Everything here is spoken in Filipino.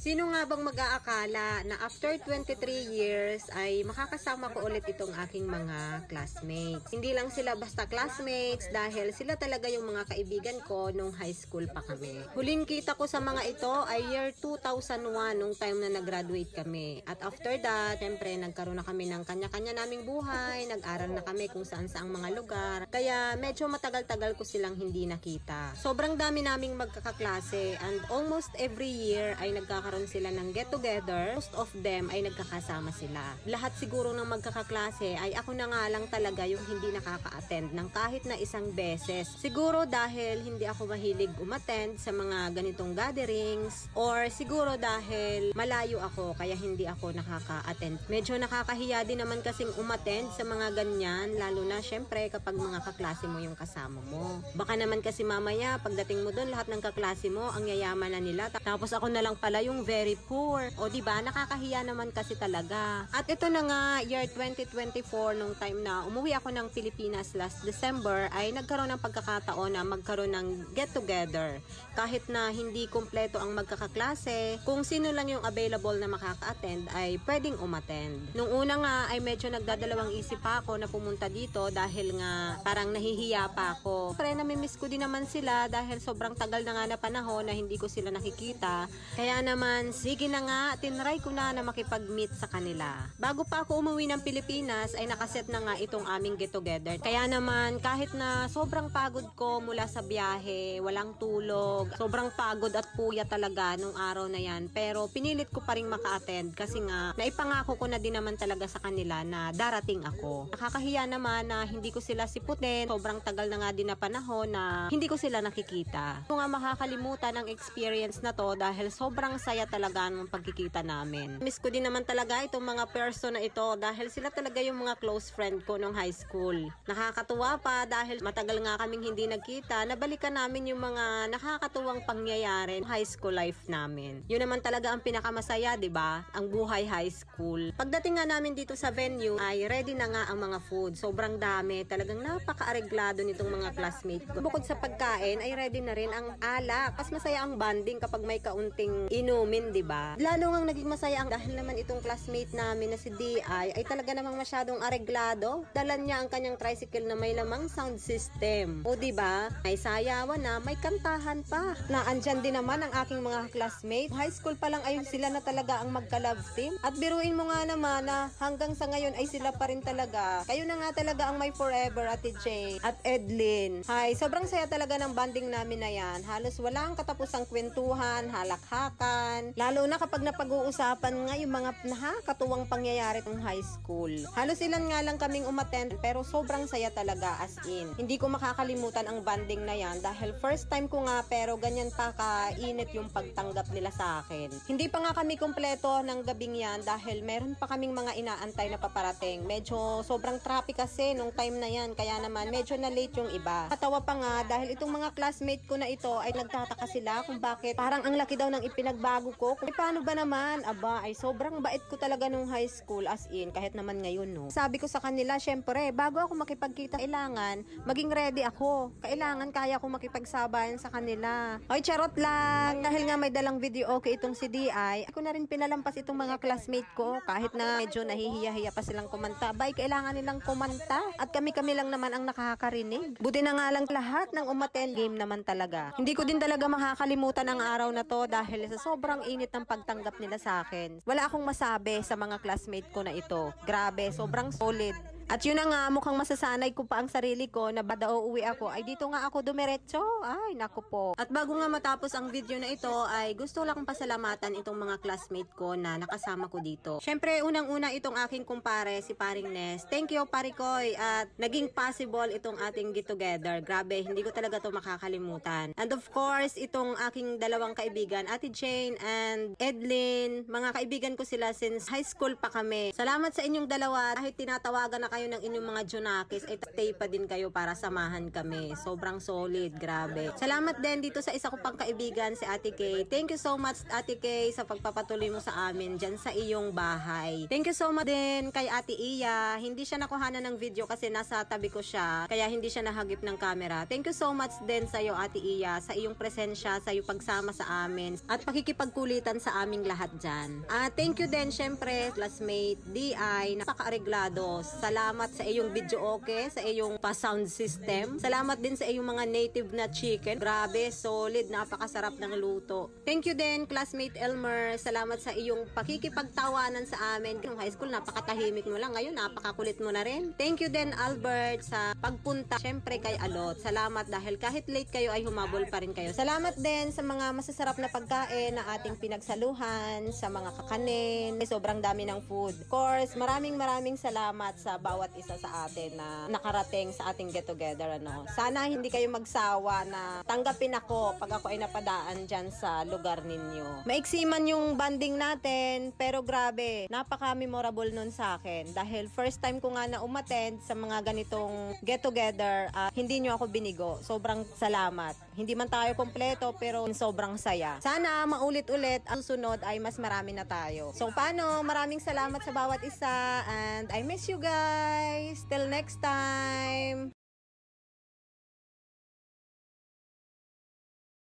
Sino nga bang mag-aakala na after 23 years ay makakasama ko ulit itong aking mga classmates. Hindi lang sila basta classmates dahil sila talaga yung mga kaibigan ko nung high school pa kami. Huling kita ko sa mga ito ay year 2001 nung time na nag-graduate kami. At after that, syempre nagkaroon na kami ng kanya-kanya naming buhay, nag-aral na kami kung saan-saang mga lugar. Kaya medyo matagal-tagal ko silang hindi nakita. Sobrang dami naming magkakaklase and almost every year ay nagkakaroon sila ng get-together. Most of them ay nagkakasama sila. Lahat siguro ng magkakaklase ay ako na nga lang talaga yung hindi nakaka-attend ng kahit na isang beses. Siguro dahil hindi ako mahilig umattend sa mga ganitong gatherings or siguro dahil malayo ako kaya hindi ako nakaka-attend. Medyo nakakahiya din naman kasing umattend sa mga ganyan lalo na syempre kapag mga kaklase mo yung kasama mo. Baka naman kasi mamaya pagdating mo doon lahat ng kaklase mo ang yayaman na nila tapos ako na lang pala yung very poor. O diba, nakakahiya naman kasi talaga. At ito na nga, year 2024, nung time na umuwi ako ng Pilipinas last December, ay nagkaroon ng pagkakataon na magkaroon ng get-together. Kahit na hindi kumpleto ang magkakaklase, kung sino lang yung available na makaka-attend, ay pwedeng umattend. Nung una nga, ay medyo nagdadalawang isip pa ako na pumunta dito dahil nga parang nahihiya pa ako. Pero namimiss ko din naman sila dahil sobrang tagal na nga na panahon na hindi ko sila nakikita. Kaya naman, sige na nga, tinry ko na makipag-meet sa kanila. Bago pa ako umuwi ng Pilipinas, ay nakaset na nga itong aming get-together. Kaya naman, kahit na sobrang pagod ko mula sa biyahe, walang tulog, sobrang pagod at puya talaga nung araw na yan. Pero pinilit ko pa rin maka-attend kasi nga, naipangako ko na din naman talaga sa kanila na darating ako. Nakakahiya naman na hindi ko sila siputin, sobrang tagal na nga din na panahon na hindi ko sila nakikita. Kung nga makakalimutan ang experience na to dahil sobrang saya talaga ng pagkikita namin. Miss ko din naman talaga itong mga person na ito dahil sila talaga yung mga close friend ko nung high school. Nakakatuwa pa dahil matagal nga kaming hindi nagkita, nabalikan namin yung mga nakakatuwang pangyayari ng high school life namin. Yun naman talaga ang pinakamasaya, 'di ba? Ang buhay high school. Pagdating nga namin dito sa venue ay ready na nga ang mga food. Sobrang dami, talagang napaka-areglado nitong mga classmates ko. Bukod sa pagkain ay ready na rin ang alak. Mas masaya ang bonding kapag may kaunting inumin, diba? Lalo ngang naging masaya ang dahil naman itong classmate namin na si D.I. ay talaga namang masyadong areglado. Dalan niya ang kanyang tricycle na may lamang sound system. O diba? May sayawan na, may kantahan pa. Na andyan din naman ang aking mga classmate. High school pa lang ay sila na talaga ang magka-love team. At biruin mo nga naman na hanggang sa ngayon ay sila pa rin talaga. Kayo na nga talaga ang my forever, Ate Jane at Edlin. Hay, sobrang saya talaga ng bonding namin na yan. Halos walang katapusang kwentuhan, halakhakan. Lalo na kapag napag-uusapan nga yung mga nakakatuwang pangyayari ng high school. Halos ilan nga lang kaming umattend pero sobrang saya talaga as in. Hindi ko makakalimutan ang bonding na yan dahil first time ko nga pero ganyan pa kainit yung pagtanggap nila sa akin. Hindi pa nga kami kumpleto ng gabing yan dahil meron pa kaming mga inaantay na paparating. Medyo sobrang traffic kasi nung time na yan kaya naman medyo na late yung iba. Katawa pa nga dahil itong mga classmate ko na ito ay nagtataka sila kung bakit parang ang laki daw ng ipinagbago ko. Kung paano ba naman? Aba, ay sobrang bait ko talaga nung high school as in, kahit naman ngayon, no? Sabi ko sa kanila, syempre, bago ako makipagkita, kailangan maging ready ako. Kailangan kaya ako makipagsabayan sa kanila. Oy, charot lang! Dahil nga may dalang video okay itong si D.I. Ako na rin pinalampas itong mga classmate ko. Kahit na medyo nahihiya-hiya pa silang kumanta. Bay, kailangan nilang kumanta. At kami-kami lang naman ang nakakarinig. Buti na nga lang lahat ng umattend game naman talaga. Hindi ko din talaga makakalimutan ang araw na to dahil sa sobrang init ng pagtanggap nila sa akin. Wala akong masabi sa mga classmate ko na ito. Grabe, sobrang solid. At yun na nga, mukhang masasanay ko pa ang sarili ko na bada uuwi ako, ay dito nga ako dumiretso. Ay, naku po. At bago nga matapos ang video na ito, ay gusto lang pasalamatan itong mga classmate ko na nakasama ko dito. Syempre, unang-una itong aking kumpare, si Paring Nes. Thank you, Parikoy. At naging possible itong ating get together. Grabe, hindi ko talaga to makakalimutan. And of course, itong aking dalawang kaibigan, Ate Jane and Edlin. Mga kaibigan ko sila since high school pa kami. Salamat sa inyong dalawa. Kahit tinatawagan na kayo ng inyong mga Junakis, ay stay pa din kayo para samahan kami. Sobrang solid, grabe. Salamat din dito sa isa ko pang kaibigan, si Ate Kay. Thank you so much, Ate Kay, sa pagpapatuloy mo sa amin dyan sa iyong bahay. Thank you so much din kay Ate Iya. Hindi siya nakuhanan ng video kasi nasa tabi ko siya, kaya hindi siya nahagip ng camera. Thank you so much din sa iyo, Ate Iya, sa iyong presensya, sa iyong pagsama sa amin, at pakikipagkulitan sa aming lahat dyan. Thank you din, syempre, classmate DI, napaka-areglado. Salamat sa iyong video okay, sa iyong pa-sound system. Salamat din sa iyong mga native na chicken. Grabe, solid, napakasarap ng luto. Thank you din, classmate Elmer. Salamat sa iyong pakikipagtawanan sa amin. Nung high school, napakatahimik mo lang. Ngayon, napakakulit mo na rin. Thank you din, Albert, sa pagpunta. Syempre kay Alot. Salamat dahil kahit late kayo ay humabol pa rin kayo. Salamat din sa mga masasarap na pagkain na ating pinagsaluhan, sa mga kakanin. Sobrang dami ng food. Of course, maraming salamat sa bawat isa sa atin na nakarating sa ating get together. Sana hindi kayo magsawa na tanggapin ako pag ako ay napadaan dyan sa lugar ninyo. Maiksi man yung banding natin, pero grabe, napaka-memorable nun sa akin. Dahil first time ko nga na umattend sa mga ganitong get together, hindi nyo ako binigo. Sobrang salamat. Hindi man tayo kompleto, pero sobrang saya. Sana maulit-ulit, ang susunod ay mas marami na tayo. So paano? Maraming salamat sa bawat isa, and I miss you guys. Till next time.